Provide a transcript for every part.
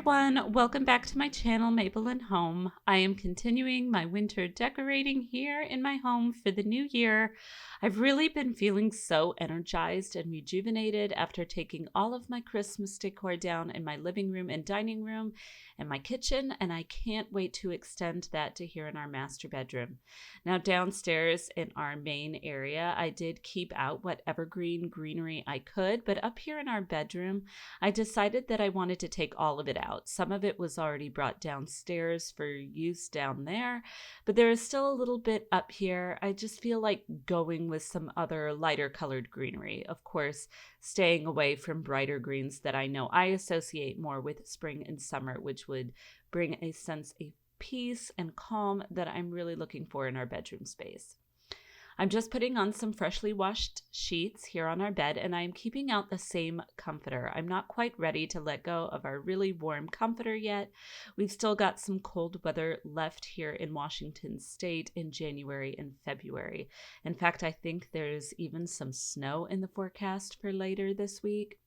everyone, welcome back to my channel, Maple and Home. I am continuing my winter decorating here in my home for the new year. I've really been feeling so energized and rejuvenated after taking all of my Christmas decor down in my living room and dining room and my kitchen, and I can't wait to extend that to here in our master bedroom. Now downstairs in our main area, I did keep out what evergreen greenery I could, but up here in our bedroom, I decided that I wanted to take all of it out. Some of it was already brought downstairs for use down there, but there is still a little bit up here. I just feel like going with some other lighter colored greenery. Of course, staying away from brighter greens that I know I associate more with spring and summer, which would bring a sense of peace and calm that I'm really looking for in our bedroom space. I'm just putting on some freshly washed sheets here on our bed, and I'm keeping out the same comforter. I'm not quite ready to let go of our really warm comforter yet. We've still got some cold weather left here in Washington State in January and February. In fact, I think there's even some snow in the forecast for later this week.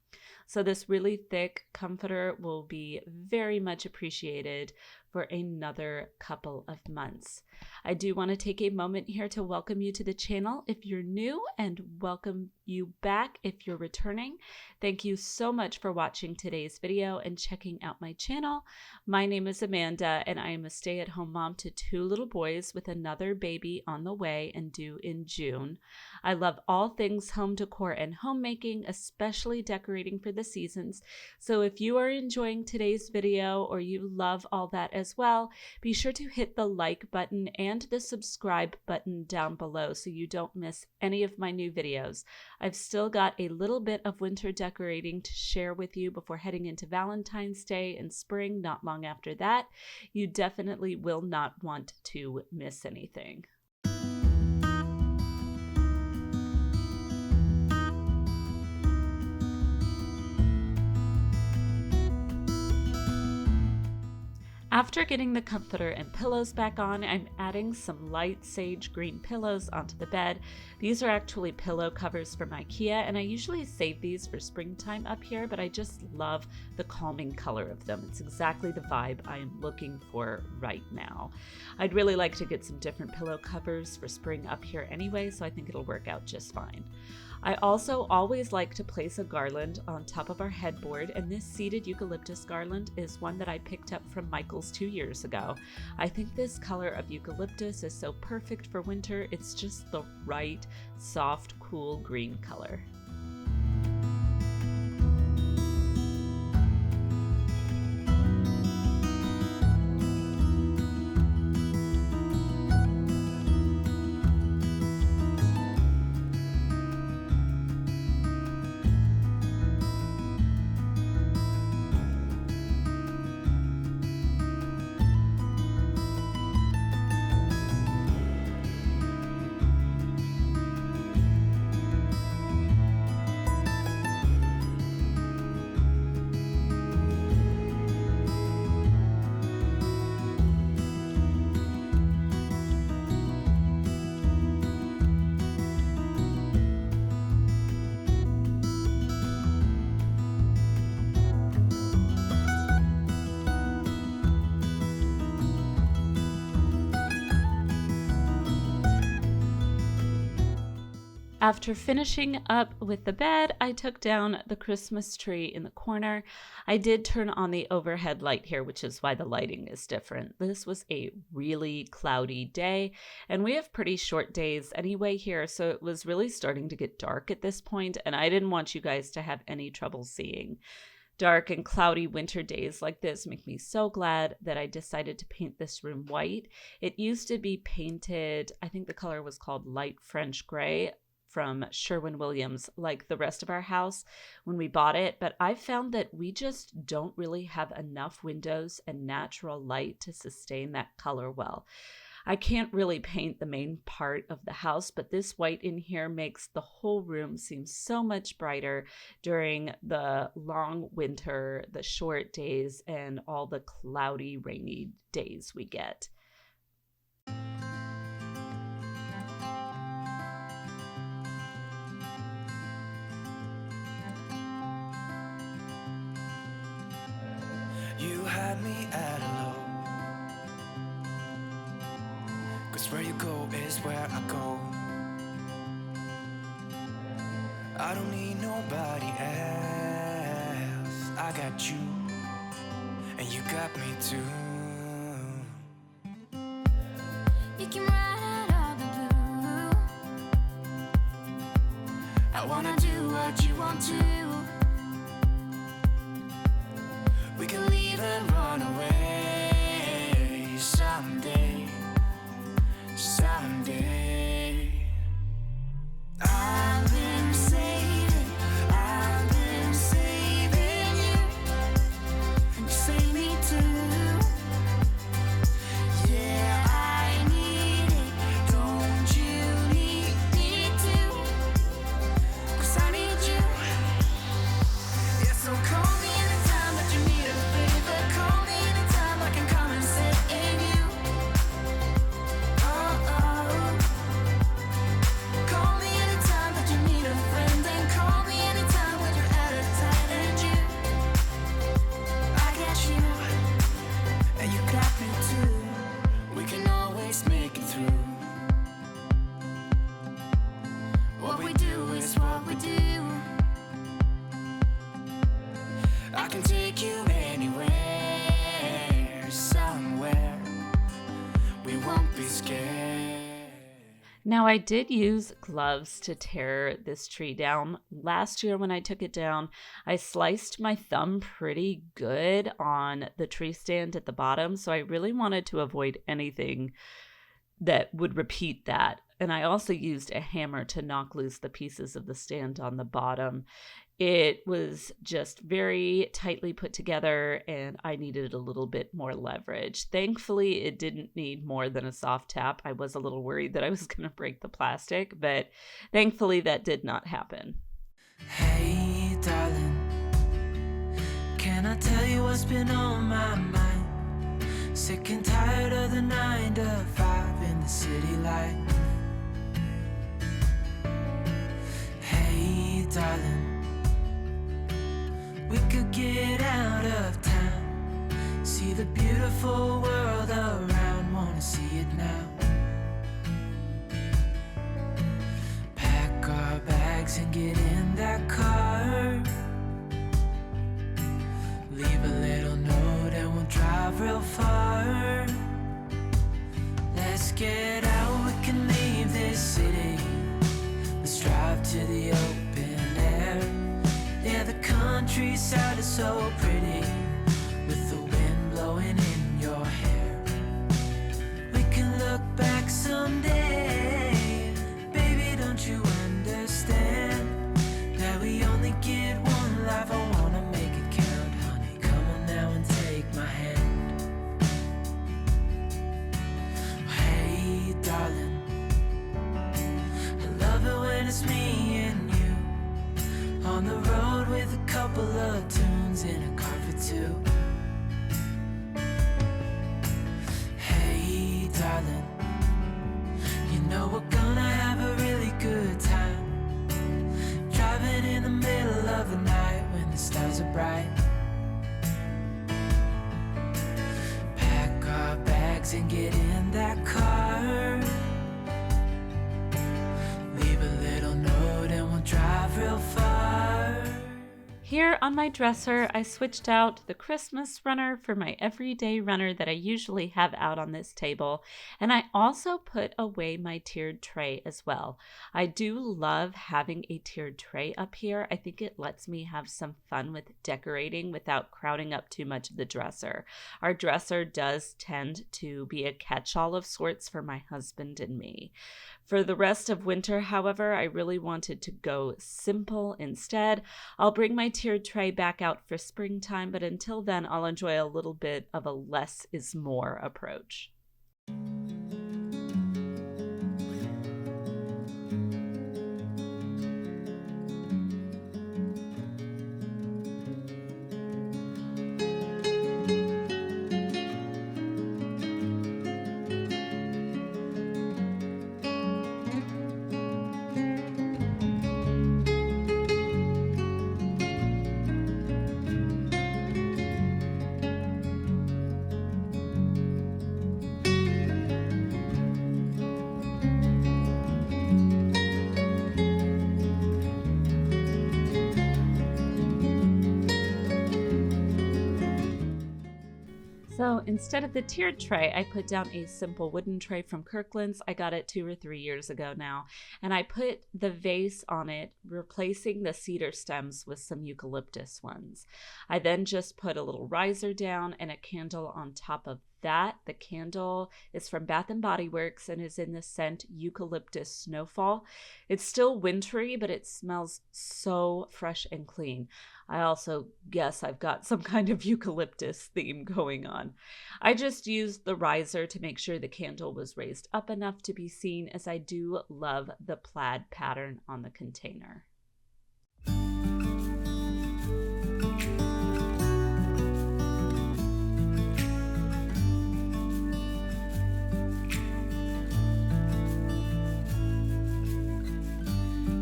So this really thick comforter will be very much appreciated for another couple of months. I do want to take a moment here to welcome you to the channel if you're new, and welcome you back if you're returning. Thank you so much for watching today's video and checking out my channel. My name is Amanda, and I am a stay-at-home mom to 2 little boys with another baby on the way and due in June. I love all things home decor and homemaking, especially decorating for the seasons. So if you are enjoying today's video or you love all that as well, be sure to hit the like button and the subscribe button down below so you don't miss any of my new videos. I've still got a little bit of winter decorating to share with you before heading into Valentine's Day and spring not long after that. You definitely will not want to miss anything. After getting the comforter and pillows back on, I'm adding some light sage green pillows onto the bed. These are actually pillow covers from IKEA, and I usually save these for springtime up here, but I just love the calming color of them. It's exactly the vibe I am looking for right now. I'd really like to get some different pillow covers for spring up here anyway, so I think it'll work out just fine. I also always like to place a garland on top of our headboard, and this seeded eucalyptus garland is one that I picked up from Michael's 2 years ago. I think this color of eucalyptus is so perfect for winter. It's just the right, soft, cool green color. After finishing up with the bed, I took down the Christmas tree in the corner. I did turn on the overhead light here, which is why the lighting is different. This was a really cloudy day, and we have pretty short days anyway here, so it was really starting to get dark at this point, and I didn't want you guys to have any trouble seeing. Dark and cloudy winter days like this make me so glad that I decided to paint this room white. It used to be painted, I think the color was called light French gray, from Sherwin-Williams, like the rest of our house when we bought it, but I found that we just don't really have enough windows and natural light to sustain that color well. I can't really paint the main part of the house, but this white in here makes the whole room seem so much brighter during the long winter, the short days, and all the cloudy, rainy days we get. 'cause where you go is where I go. I don't need nobody else. I got you, and you got me too. You can ride all the blue. I wanna do what you want to. We can leave and run away someday, someday. I've been saving you, and you save me too. Yeah, I need it, don't you need me too? 'Cause I need you. Yeah, so call me anytime that you need a favor. Call me anytime I can come and sit in you. Oh, oh. Call me anytime that you need a friend. And call me anytime when you're at a tight end. You, I got you, And you got me too. we can always make it through. What we do is what we do. I can take you anywhere, somewhere. We won't be scared. Now, I did use gloves to tear this tree down. Last year when I took it down, I sliced my thumb pretty good on the tree stand at the bottom, so I really wanted to avoid anything that would repeat that. And I also used a hammer to knock loose the pieces of the stand on the bottom. It was just very tightly put together, and I needed a little bit more leverage. Thankfully, it didn't need more than a soft tap. I was a little worried that I was going to break the plastic, but thankfully that did not happen. Hey, darling, can I tell you what's been on my mind? Sick and tired of the 9 to 5 in the city life. Hey, darling, we could get out of town, see the beautiful world around, wanna see it now. Pack our bags and get in that car, leave a little note and we'll drive real far. Let's get out, we can leave this city, let's drive to the open air. Yeah, the countryside is so pretty, with the wind blowing in your hair. We can look back someday, baby, don't you understand that we only get one life? I wanna make it count, honey, come on now and take my hand. Hey, darling, I love it when it's me and you, on the road with a couple of tunes in a car for two. Hey, darling, you know we're gonna have a really good time, driving in the middle of the night when the stars are bright. Pack our bags and get in that car, leave a little note and we'll drive real far. Here on my dresser, I switched out the Christmas runner for my everyday runner that I usually have out on this table, and I also put away my tiered tray as well. I do love having a tiered tray up here. I think it lets me have some fun with decorating without crowding up too much of the dresser. Our dresser does tend to be a catch-all of sorts for my husband and me. For the rest of winter, however, I really wanted to go simple instead. I'll bring my tiered tray back out for springtime, but until then, I'll enjoy a little bit of a less is more approach. So instead of the tiered tray, I put down a simple wooden tray from Kirkland's. I got it 2 or 3 years ago now. And I put the vase on it, replacing the cedar stems with some eucalyptus ones. I then just put a little riser down and a candle on top of that. The candle is from Bath & Body Works and is in the scent Eucalyptus Snowfall. It's still wintry, but it smells so fresh and clean. I also guess I've got some kind of eucalyptus theme going on. I just used the riser to make sure the candle was raised up enough to be seen, as I do love the plaid pattern on the container.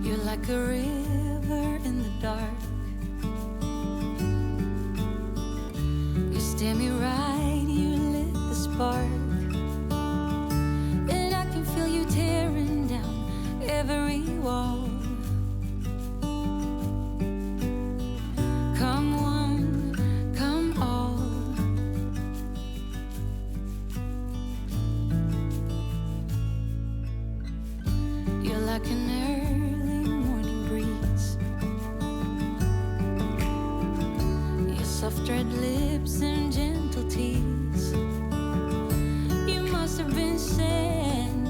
You're like a river in the dark. You stare me right, you lit the spark. And I can feel you tearing down every wall. Come one, come all. You're like an early morning breeze. Your soft red lips and gentle tease. You must have been sent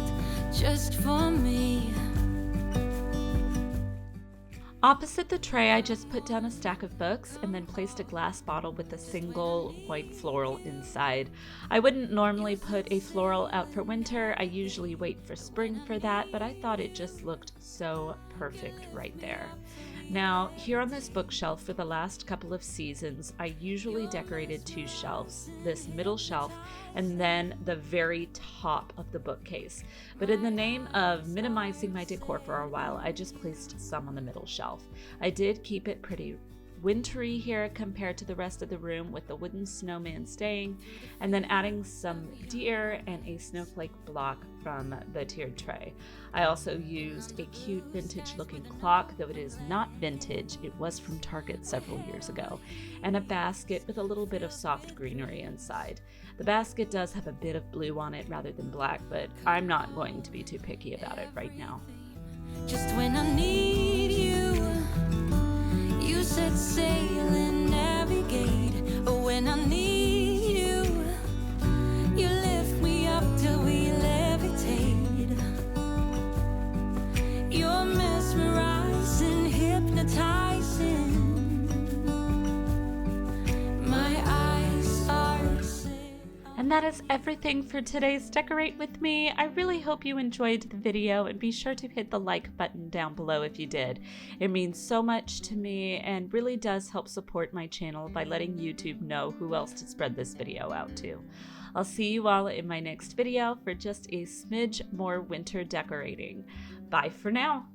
just for me. Opposite the tray, I just put down a stack of books and then placed a glass bottle with a single white floral inside. I wouldn't normally put a floral out for winter. I usually wait for spring for that, but I thought it just looked so perfect right there. Now, here on this bookshelf for the last couple of seasons, I usually decorated 2 shelves, this middle shelf and then the very top of the bookcase. But in the name of minimizing my decor for a while, I just placed some on the middle shelf. I did keep it pretty wintry here compared to the rest of the room, with the wooden snowman staying, and then adding some deer and a snowflake block from the tiered tray. I also used a cute vintage looking clock, though it is not vintage, it was from Target several years ago, and a basket with a little bit of soft greenery inside. The basket does have a bit of blue on it rather than black, but I'm not going to be too picky about it right now. Just when I need you, you set sail and navigate. Oh, when I need you, you lift me up till we levitate. You're mesmerizing, hypnotizing. My eyes are set. And that is everything for today's Decorate With Me. I really hope you enjoyed the video, and be sure to hit the like button down below if you did. It means so much to me and really does help support my channel by letting YouTube know who else to spread this video out to. I'll see you all in my next video for just a smidge more winter decorating. Bye for now.